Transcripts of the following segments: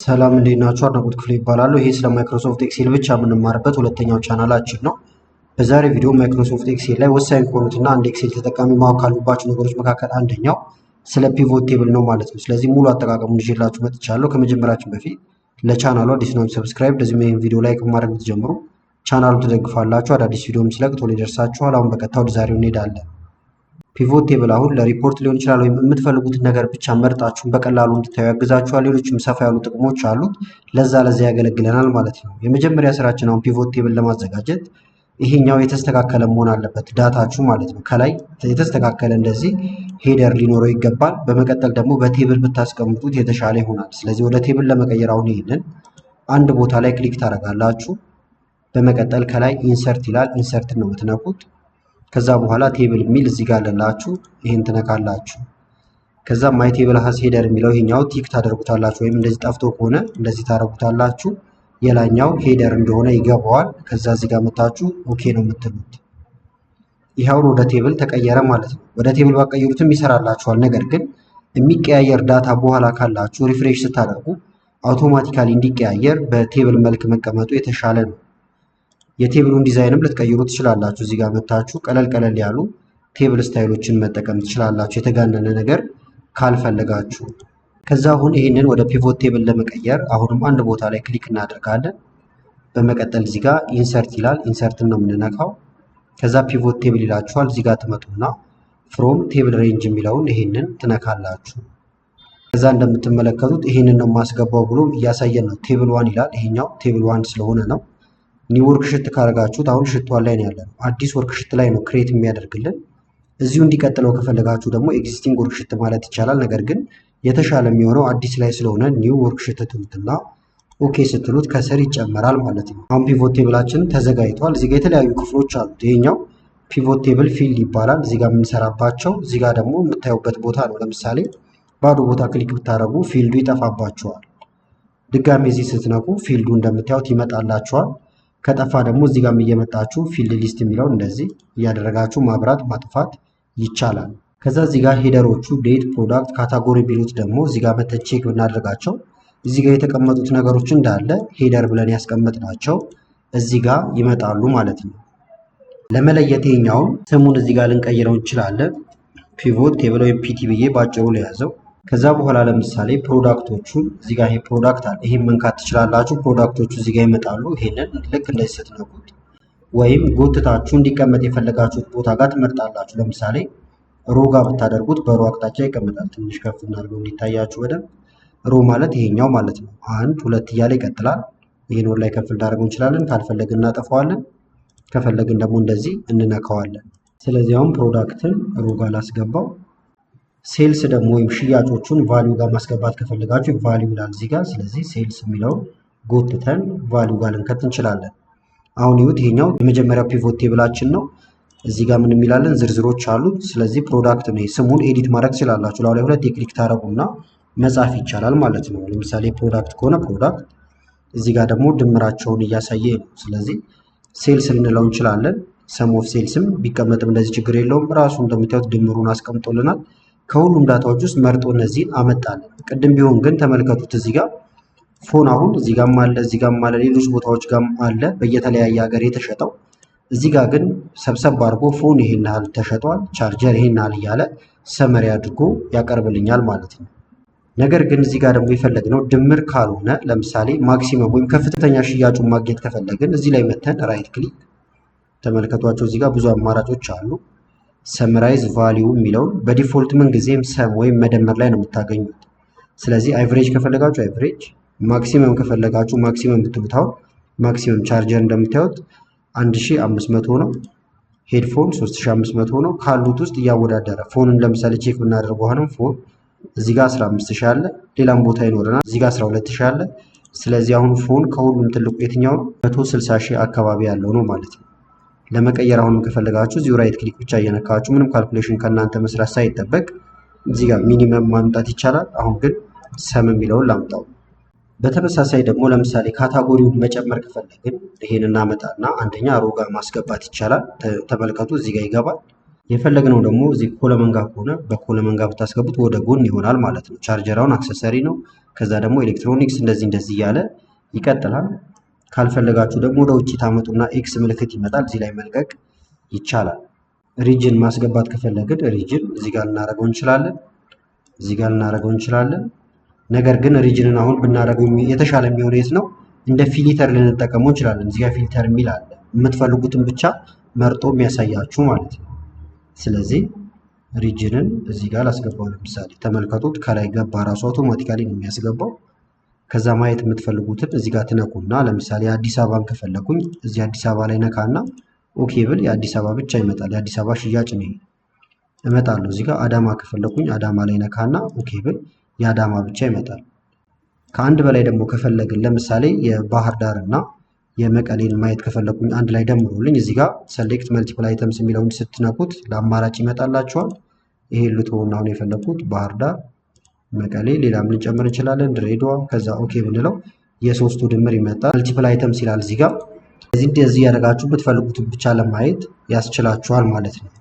ሰላም እንዴት ናችሁ? አድናቆት ክፍሌ ይባላል። ይሄ ስለ ማይክሮሶፍት ኤክሴል ብቻ የምንማርበት ሁለተኛው ቻናላችን ነው። በዛሬ ቪዲዮ ማይክሮሶፍት ኤክሴል ላይ ወሳኝ ከሆኑትና አንድ ኤክሴል ተጠቃሚ ማወቅ ካሉባቸው ነገሮች መካከል አንደኛው ስለ ፒቮት ቴብል ነው ማለት ነው። ስለዚህ ሙሉ አጠቃቀሙን ይዤላችሁ መጥቻለሁ። ከመጀመራችን በፊት ለቻናሉ አዲስ ነው ሰብስክራይብ፣ እንደዚሁም ይሄን ቪዲዮ ላይክ ማድረግ ብትጀምሩ ቻናሉ ትደግፋላችሁ። አዳዲስ ቪዲዮም ስለቅ ቶሎ ይደርሳችኋል። አሁን በቀጥታ ወደ ዛሬው እንሄዳለን። ፒቮት ቴብል አሁን ለሪፖርት ሊሆን ይችላል ወይም የምትፈልጉትን ነገር ብቻ መርጣችሁን በቀላሉ እንድታዩ ያግዛችኋል። ሌሎችም ሰፋ ያሉ ጥቅሞች አሉት። ለዛ ያገለግለናል ማለት ነው። የመጀመሪያ ስራችን አሁን ፒቮት ቴብል ለማዘጋጀት ይሄኛው የተስተካከለ መሆን አለበት ዳታችሁ ማለት ነው። ከላይ የተስተካከለ እንደዚህ ሄደር ሊኖረው ይገባል። በመቀጠል ደግሞ በቴብል ብታስቀምጡት የተሻለ ይሆናል። ስለዚህ ወደ ቴብል ለመቀየር አሁን ይሄንን አንድ ቦታ ላይ ክሊክ ታደርጋላችሁ። በመቀጠል ከላይ ኢንሰርት ይላል። ኢንሰርት ነው የምትነኩት። ከዛ በኋላ ቴብል የሚል እዚህ ጋር አለላችሁ። ይሄን ትነካላችሁ። ከዛ ማይ ቴብል ሃዝ ሄደር የሚለው ይሄኛው ቲክ ታደርጉታላችሁ። ወይም እንደዚህ ጠፍቶ ከሆነ እንደዚህ ታደርጉታላችሁ። የላኛው ሄደር እንደሆነ ይገባዋል። ከዛ እዚህ ጋር መታችሁ ኦኬ ነው የምትሉት። ይሄው ወደ ቴብል ተቀየረ ማለት ነው። ወደ ቴብል ባቀየሩትም ይሰራላችኋል። ነገር ግን የሚቀያየር ዳታ በኋላ ካላችሁ ሪፍሬሽ ስታደርጉ አውቶማቲካሊ እንዲቀያየር በቴብል መልክ መቀመጡ የተሻለ ነው። የቴብሉን ዲዛይንም ልትቀይሩ ትችላላችሁ። እዚህ ጋር መታችሁ ቀለል ያሉ ቴብል ስታይሎችን መጠቀም ትችላላችሁ፣ የተጋነነ ነገር ካልፈለጋችሁ። ከዛ አሁን ይህንን ወደ ፒቮት ቴብል ለመቀየር አሁንም አንድ ቦታ ላይ ክሊክ እናደርጋለን። በመቀጠል እዚህ ጋር ኢንሰርት ይላል። ኢንሰርትን ነው የምንነካው። ከዛ ፒቮት ቴብል ይላችኋል። እዚህ ጋር ትመጡና ፍሮም ቴብል ሬንጅ የሚለውን ይሄንን ትነካላችሁ። ከዛ እንደምትመለከቱት ይሄንን ነው የማስገባው ብሎ እያሳየን ነው። ቴብል ዋን ይላል። ይሄኛው ቴብል ዋን ስለሆነ ነው። ኒው ወርክ ሽት ካደረጋችሁት አሁን ሽት ዋን ላይ ነው ያለነው። አዲስ ወርክ ሽት ላይ ነው ክሬት የሚያደርግልን። እዚሁ እንዲቀጥለው ከፈለጋችሁ ደግሞ ኤግዚስቲንግ ወርክ ሽት ማለት ይቻላል። ነገር ግን የተሻለ የሚሆነው አዲስ ላይ ስለሆነ ኒው ወርክ ሽት ትሉትና ኦኬ ስትሉት ከስር ይጨመራል ማለት ነው። አሁን ፒቮት ቴብላችን ተዘጋጅቷል። እዚህ ጋር የተለያዩ ክፍሎች አሉት። ይሄኛው ፒቮት ቴብል ፊልድ ይባላል። እዚህ ጋር የምንሰራባቸው፣ እዚህ ጋር ደግሞ የምታዩበት ቦታ ነው። ለምሳሌ ባዶ ቦታ ክሊክ ብታደርጉ ፊልዱ ይጠፋባቸዋል። ድጋሚ እዚህ ስትነኩ ፊልዱ እንደምታዩት ይመጣላቸዋል። ከጠፋ ደግሞ እዚህ ጋር እየመጣችሁ ፊልድ ሊስት የሚለው እንደዚህ እያደረጋችሁ ማብራት ማጥፋት ይቻላል። ከዛ እዚህ ጋር ሄደሮቹ ዴት፣ ፕሮዳክት፣ ካታጎሪ ቢሉት ደግሞ እዚህ ጋር መተን ቼክ ብናደርጋቸው እዚህ ጋር የተቀመጡት ነገሮች እንዳለ ሄደር ብለን ያስቀመጥናቸው እዚህ ጋር ይመጣሉ ማለት ነው። ለመለየት ይሄኛውን ስሙን እዚህ ጋር ልንቀይረው እንችላለን። ፒቮት ቴብል ወይም ፒቲ ብዬ ባጭሩ ለያዘው። ከዛ በኋላ ለምሳሌ ፕሮዳክቶቹን እዚህ ጋር ይሄ ፕሮዳክት አለ። ይሄን መንካት ትችላላችሁ። ፕሮዳክቶቹ እዚህ ጋር ይመጣሉ። ይሄንን ልክ እንደዚህ ስትነኩት ወይም ጎትታችሁ እንዲቀመጥ የፈለጋችሁት ቦታ ጋር ትመርጣላችሁ። ለምሳሌ ሮ ጋር ብታደርጉት በሮ አቅጣጫ ይቀመጣል። ትንሽ ከፍ እናድርገው እንዲታያችሁ በደንብ። ሮ ማለት ይሄኛው ማለት ነው። አንድ ሁለት እያለ ይቀጥላል። ይሄን ወደ ላይ ከፍ ልናደርገው እንችላለን። ካልፈለግን እናጠፋዋለን። ከፈለግን ደግሞ እንደዚህ እንነካዋለን። ስለዚህ አሁን ፕሮዳክትን ሮ ጋር ላስገባው። ሴልስ ደግሞ ወይም ሽያጮቹን ቫሊዩ ጋር ማስገባት ከፈለጋችሁ ቫሊዩ ይላል እዚህ ጋር። ስለዚህ ሴልስ የሚለውን ጎትተን ቫሊዩ ጋር ልንከት እንችላለን። አሁን ይሁት ይሄኛው የመጀመሪያው ፒቮት ቴብላችን ነው። እዚህ ጋር ምን የሚላለን ዝርዝሮች አሉት። ስለዚህ ፕሮዳክት ነው። ስሙን ኤዲት ማድረግ ትችላላችሁ። ላይ ሁለት የክሊክ ታረጉና መጻፍ ይቻላል ማለት ነው። ለምሳሌ ፕሮዳክት ከሆነ ፕሮዳክት፣ እዚህ ጋር ደግሞ ድምራቸውን እያሳየ ነው። ስለዚህ ሴልስ ልንለው እንችላለን። ሰም ኦፍ ሴልስም ቢቀመጥም እንደዚህ ችግር የለውም። ራሱ እንደምታዩት ድምሩን አስቀምጦልናል። ከሁሉም ዳታዎች ውስጥ መርጦ እነዚህን አመጣለን። ቅድም ቢሆን ግን ተመልከቱት እዚህ ጋር ፎን አሁን እዚህ ጋርም አለ፣ እዚህ ጋርም አለ፣ ሌሎች ቦታዎች ጋርም አለ በየተለያየ ሀገር የተሸጠው። እዚህ ጋር ግን ሰብሰብ አድርጎ ፎን ይሄን ያህል ተሸጧል፣ ቻርጀር ይሄን ያህል እያለ ሰመሪ አድርጎ ያቀርብልኛል ማለት ነው። ነገር ግን እዚህ ጋር ደግሞ የፈለግነው ድምር ካልሆነ ለምሳሌ ማክሲመም ወይም ከፍተኛ ሽያጩን ማግኘት ከፈለግን እዚህ ላይ መተን ራይት ክሊክ ተመልከቷቸው። እዚህ ጋር ብዙ አማራጮች አሉ። ሰምራይዝ ቫሊዩ የሚለውን በዲፎልት ምን ጊዜም ሰም ወይም መደመር ላይ ነው የምታገኙት። ስለዚህ አቨሬጅ ከፈለጋችሁ አቨሬጅ፣ ማክሲመም ከፈለጋችሁ ማክሲመም ብትሉት አሁን ማክሲመም ቻርጀር እንደምታዩት 1500 ነው። ሄድፎን 3500 ነው። ካሉት ውስጥ እያወዳደረ ፎንን ለምሳሌ ቼክ ብናደርገው አሁንም ፎን እዚህ ጋር 15000 አለ፣ ሌላም ቦታ ይኖረናል። እዚህ ጋር 12000 አለ። ስለዚህ አሁን ፎን ከሁሉም ትልቁ የትኛው ነው? 160000 አካባቢ ያለው ነው ማለት ነው። ለመቀየር አሁንም ከፈለጋችሁ እዚሁ ራይት ክሊክ ብቻ እየነካችሁ ምንም ካልኩሌሽን ከእናንተ መስራት ሳይጠበቅ እዚህ ጋር ሚኒመም ማምጣት ይቻላል። አሁን ግን ሰም የሚለውን ላምጣው። በተመሳሳይ ደግሞ ለምሳሌ ካታጎሪውን መጨመር ከፈለግን ይሄን እናመጣና አንደኛ ሮ ጋር ማስገባት ይቻላል። ተመልከቱ እዚህ ጋር ይገባል። የፈለግነው ደግሞ እዚህ ኮለመን ጋር ከሆነ በኮለመን ጋር ብታስገቡት ወደ ጎን ይሆናል ማለት ነው። ቻርጀራውን አክሰሰሪ ነው። ከዛ ደግሞ ኤሌክትሮኒክስ እንደዚህ እያለ ይቀጥላል። ካልፈለጋችሁ ደግሞ ወደ ውጭ ታመጡና ኤክስ ምልክት ይመጣል። እዚህ ላይ መልቀቅ ይቻላል። ሪጅን ማስገባት ከፈለግን ሪጅን እዚህ ጋር ልናደርገው እንችላለን። እዚህ ጋር ልናደርገው እንችላለን። ነገር ግን ሪጅንን አሁን ብናደርገው የተሻለ የሚሆን የት ነው? እንደ ፊልተር ልንጠቀመው እንችላለን። እዚህ ጋር ፊልተር የሚል አለ። የምትፈልጉትን ብቻ መርጦ የሚያሳያችሁ ማለት ነው። ስለዚህ ሪጅንን እዚህ ጋር ላስገባው። ለምሳሌ ተመልከቱት፣ ከላይ ገባ ራሱ አውቶማቲካሊ ነው የሚያስገባው። ከዛ ማየት የምትፈልጉትን እዚህ ጋር ትነኩና ለምሳሌ አዲስ አበባን ከፈለኩኝ እዚህ አዲስ አበባ ላይ ነካና ኦኬ ብል የአዲስ አበባ ብቻ ይመጣል። የአዲስ አበባ ሽያጭ ነው እመጣለሁ። እዚህ ጋር አዳማ ከፈለኩኝ አዳማ ላይ ነካና ኦኬ ብል የአዳማ ብቻ ይመጣል። ከአንድ በላይ ደግሞ ከፈለግን ለምሳሌ የባህር ዳር እና የመቀሌን ማየት ከፈለኩኝ አንድ ላይ ደምሮልኝ እዚህ ጋር ሰሌክት መልቲፕል አይተምስ የሚለውን ስትነኩት ለአማራጭ ይመጣላችኋል። ይሄ ልትሆን አሁን የፈለኩት ባህር ዳር፣ መቀሌ፣ ሌላም ልንጨምር እንችላለን፣ ድሬዳዋ። ከዛ ኦኬ ብንለው የሶስቱ ድምር ይመጣል። መልቲፕል አይተምስ ይላል እዚህ ጋር። እንደዚህ ያደርጋችሁ የምትፈልጉትን ብቻ ለማየት ያስችላችኋል ማለት ነው።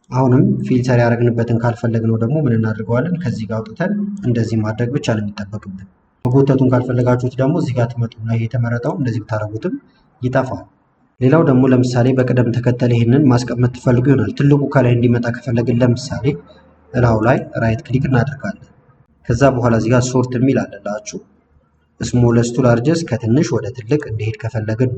አሁንም ፊልተር ያደረግንበትን ካልፈለግነው ደግሞ ምን እናደርገዋለን? ከዚህ ጋር አውጥተን እንደዚህ ማድረግ ብቻ ነው የሚጠበቅብን። መጎተቱን ካልፈለጋችሁት ደግሞ እዚህ ጋር ትመጡና ይሄ የተመረጠው እንደዚህ ብታደርጉትም ይጠፋል። ሌላው ደግሞ ለምሳሌ በቅደም ተከተል ይሄንን ማስቀመጥ ትፈልጉ ይሆናል። ትልቁ ከላይ እንዲመጣ ከፈለግን ለምሳሌ እላው ላይ ራይት ክሊክ እናደርጋለን። ከዛ በኋላ እዚህ ጋር ሶርት የሚል አለላችሁ። ስሞለስት ቱ ላርጀስት ከትንሽ ወደ ትልቅ እንዲሄድ ከፈለግን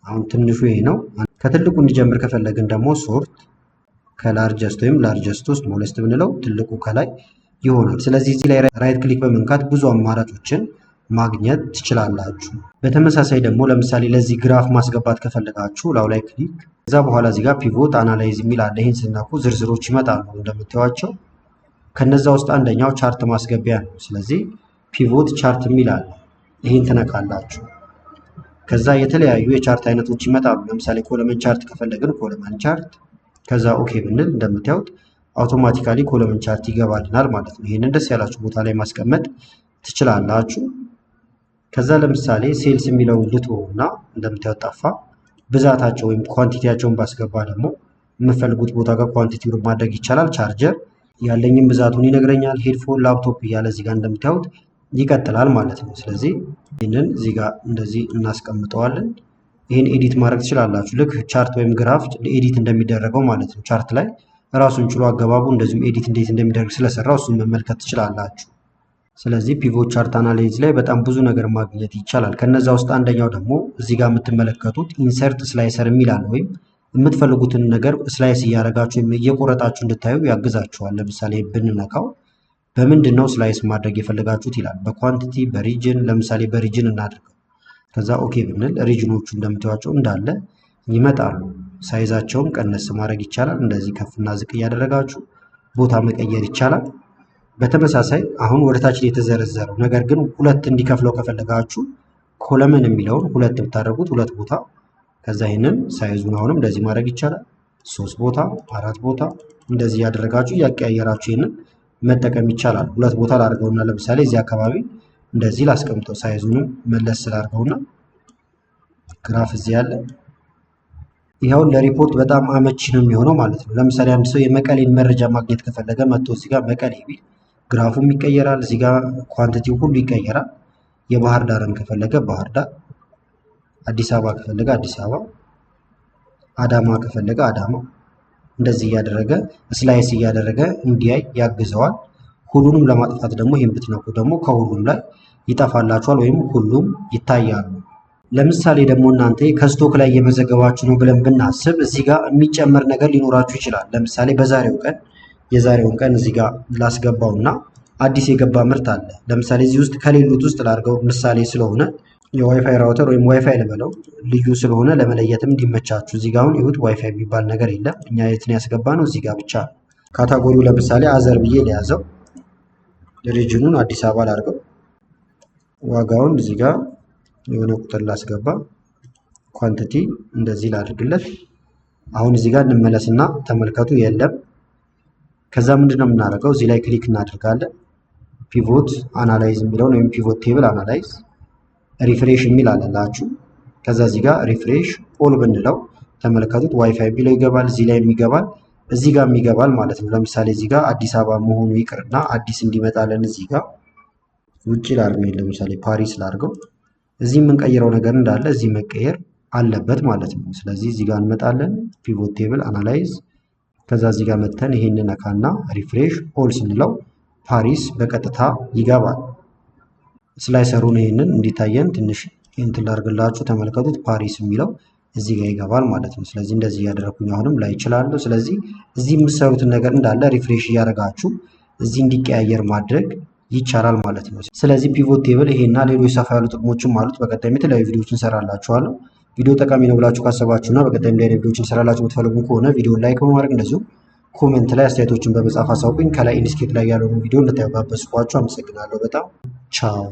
አሁን ትንሹ ይሄ ነው። ከትልቁ እንዲጀምር ከፈለግን ደግሞ ሶርት ከላርጀስት ወይም ላርጀስት ውስጥ ስሞለስት ብንለው ትልቁ ከላይ ይሆናል። ስለዚህ እዚህ ላይ ራይት ክሊክ በመንካት ብዙ አማራጮችን ማግኘት ትችላላችሁ። በተመሳሳይ ደግሞ ለምሳሌ ለዚህ ግራፍ ማስገባት ከፈለጋችሁ ላው ላይ ክሊክ፣ ከዛ በኋላ እዚህ ጋር ፒቮት አናላይዝ የሚል አለ። ይህን ስናኩ ዝርዝሮች ይመጣሉ እንደምታዩቸው። ከነዛ ውስጥ አንደኛው ቻርት ማስገቢያ ነው። ስለዚህ ፒቮት ቻርት የሚል አለ። ይህን ትነካላችሁ። ከዛ የተለያዩ የቻርት አይነቶች ይመጣሉ። ለምሳሌ ኮለመን ቻርት ከፈለግን ኮለመን ቻርት፣ ከዛ ኦኬ ብንል እንደምታዩት አውቶማቲካሊ ኮለመን ቻርት ይገባልናል ማለት ነው። ይህንን ደስ ያላችሁ ቦታ ላይ ማስቀመጥ ትችላላችሁ። ከዛ ለምሳሌ ሴልስ የሚለውን ልትወውና እንደምታዩት ጠፋ። ብዛታቸው ወይም ኳንቲቲያቸውን ባስገባ ደግሞ የምፈልጉት ቦታ ጋር ኳንቲቲውን ማድረግ ይቻላል። ቻርጀር ያለኝም ብዛቱን ይነግረኛል። ሄድፎን፣ ላፕቶፕ እያለ እዚህ ጋር እንደምታዩት ይቀጥላል ማለት ነው። ስለዚህ ይህንን እዚህ ጋር እንደዚህ እናስቀምጠዋለን። ይህን ኤዲት ማድረግ ትችላላችሁ። ልክ ቻርት ወይም ግራፍ ኤዲት እንደሚደረገው ማለት ነው። ቻርት ላይ ራሱን ችሎ አገባቡ እንደዚሁ ኤዲት እንዴት እንደሚደረግ ስለሰራው እሱን መመልከት ትችላላችሁ። ስለዚህ ፒቮት ቻርት አናላይዝ ላይ በጣም ብዙ ነገር ማግኘት ይቻላል። ከነዛ ውስጥ አንደኛው ደግሞ እዚህ ጋር የምትመለከቱት ኢንሰርት ስላይሰር የሚል አለ። ወይም የምትፈልጉትን ነገር ስላይስ እያደረጋችሁ ወይም እየቆረጣችሁ እንድታዩ ያግዛችኋል። ለምሳሌ ብንነካው በምንድን ነው ስላይስ ማድረግ የፈለጋችሁት ይላል። በኳንቲቲ፣ በሪጅን። ለምሳሌ በሪጅን እናድርገው። ከዛ ኦኬ ብንል ሪጅኖቹ እንደምታዩቸው እንዳለ ይመጣሉ። ሳይዛቸውም ቀነስ ማድረግ ይቻላል። እንደዚህ ከፍና ዝቅ እያደረጋችሁ ቦታ መቀየር ይቻላል። በተመሳሳይ አሁን ወደ ታች የተዘረዘረው ነገር ግን ሁለት እንዲከፍለው ከፈለጋችሁ ኮለመን የሚለውን ሁለት ብታደርጉት ሁለት ቦታ፣ ከዛ ይህንን ሳይዙን አሁንም እንደዚህ ማድረግ ይቻላል። 3 ቦታ፣ 4 ቦታ እንደዚህ እያደረጋችሁ እያቀያየራችሁ ይህንን መጠቀም ይቻላል። ሁለት ቦታ ላድርገውና ለምሳሌ እዚህ አካባቢ እንደዚህ ላስቀምጠው። ሳይዙንም መለስ ስላድርገውና ግራፍ እዚህ ያለ ይኸውን ለሪፖርት በጣም አመቺ ነው የሚሆነው ማለት ነው። ለምሳሌ አንድ ሰው የመቀሌን መረጃ ማግኘት ከፈለገ መጥቶ እዚህ ጋር መቀሌ ቢል ግራፉም ይቀየራል። እዚህ ጋር ኳንቲቲው ሁሉ ይቀየራል። የባህር ዳርን ከፈለገ ባህር ዳር፣ አዲስ አበባ ከፈለገ አዲስ አበባ፣ አዳማ ከፈለገ አዳማ፣ እንደዚህ እያደረገ ስላይስ እያደረገ እንዲያይ ያግዘዋል። ሁሉንም ለማጥፋት ደግሞ ይህን ብትነኩ ደግሞ ከሁሉም ላይ ይጠፋላችኋል ወይም ሁሉም ይታያሉ። ለምሳሌ ደግሞ እናንተ ከስቶክ ላይ እየመዘገባችሁ ነው ብለን ብናስብ እዚህ ጋር የሚጨመር ነገር ሊኖራችሁ ይችላል። ለምሳሌ የዛሬውን ቀን እዚህ ጋር ላስገባውና አዲስ የገባ ምርት አለ። ለምሳሌ እዚህ ውስጥ ከሌሉት ውስጥ ላድርገው ምሳሌ ስለሆነ የዋይፋይ ራውተር ወይም ዋይፋይ ልበለው ልዩ ስለሆነ ለመለየትም እንዲመቻችሁ። እዚህ ጋር አሁን ይሁት ዋይፋይ የሚባል ነገር የለም። እኛ የትን ያስገባ ነው እዚህ ጋር ብቻ። ካታጎሪው ለምሳሌ አዘር ብዬ ሊያዘው፣ ሪጅኑን አዲስ አበባ ላድርገው፣ ዋጋውን እዚህ ጋር የሆነ ቁጥር ላስገባ፣ ኳንቲቲ እንደዚህ ላድርግለት። አሁን እዚህ ጋር እንመለስና ተመልከቱ የለም። ከዛ ምንድነው የምናደርገው? እዚህ ላይ ክሊክ እናደርጋለን። ፒቮት አናላይዝ የሚለውን ወይም ፒቮት ቴብል አናላይዝ ሪፍሬሽ የሚል አለላችሁ። ከዛ እዚህ ጋር ሪፍሬሽ ኦል ብንለው ተመልከቱት ዋይፋይ የሚለው ይገባል፣ እዚህ ላይ የሚገባል፣ እዚህ ጋር የሚገባል ማለት ነው። ለምሳሌ እዚህ ጋር አዲስ አበባ መሆኑ ይቅርና አዲስ እንዲመጣለን እዚህ ጋር ውጪ ላድርግ ለምሳሌ ፓሪስ ላድርገው። እዚህ የምንቀይረው ነገር እንዳለ እዚህ መቀየር አለበት ማለት ነው። ስለዚህ እዚህ ጋር እንመጣለን፣ ፒቮት ቴብል አናላይዝ፣ ከዛ እዚህ ጋር መተን ይሄንን ነካና ሪፍሬሽ ኦል ስንለው ፓሪስ በቀጥታ ይገባል። ስላይሰሩን ይሄንን እንዲታየን ትንሽ እንትን ላድርግላችሁ፣ ተመልከቱት። ፓሪስ የሚለው እዚህ ጋር ይገባል ማለት ነው። ስለዚህ እንደዚህ እያደረኩኝ አሁንም ላይ እችላለሁ። ስለዚህ እዚህ የምትሰሩትን ነገር እንዳለ ሪፍሬሽ እያደረጋችሁ እዚህ እንዲቀያየር ማድረግ ይቻላል ማለት ነው። ስለዚህ ፒቮት ቴብል ይሄና ሌሎች ሰፋ ያሉ ጥቅሞችም አሉት። በቀጣይም የተለያዩ ቪዲዮዎችን እንሰራላችኋለሁ። ቪዲዮ ጠቃሚ ነው ብላችሁ ካሰባችሁና በቀጣይም ላይ ቪዲዮዎችን እንሰራላችሁ የምትፈልጉ ከሆነ ቪዲዮን ላይክ በማድረግ እንደዚሁ ኮሜንት ላይ አስተያየቶችን በመጻፍ አሳውቁኝ። ከላይ ኢንዲስክሪፕሽን ላይ ያለውን ቪዲዮ እንድታዩ ጋበዝኳችሁ። አመሰግናለሁ በጣም ቻው።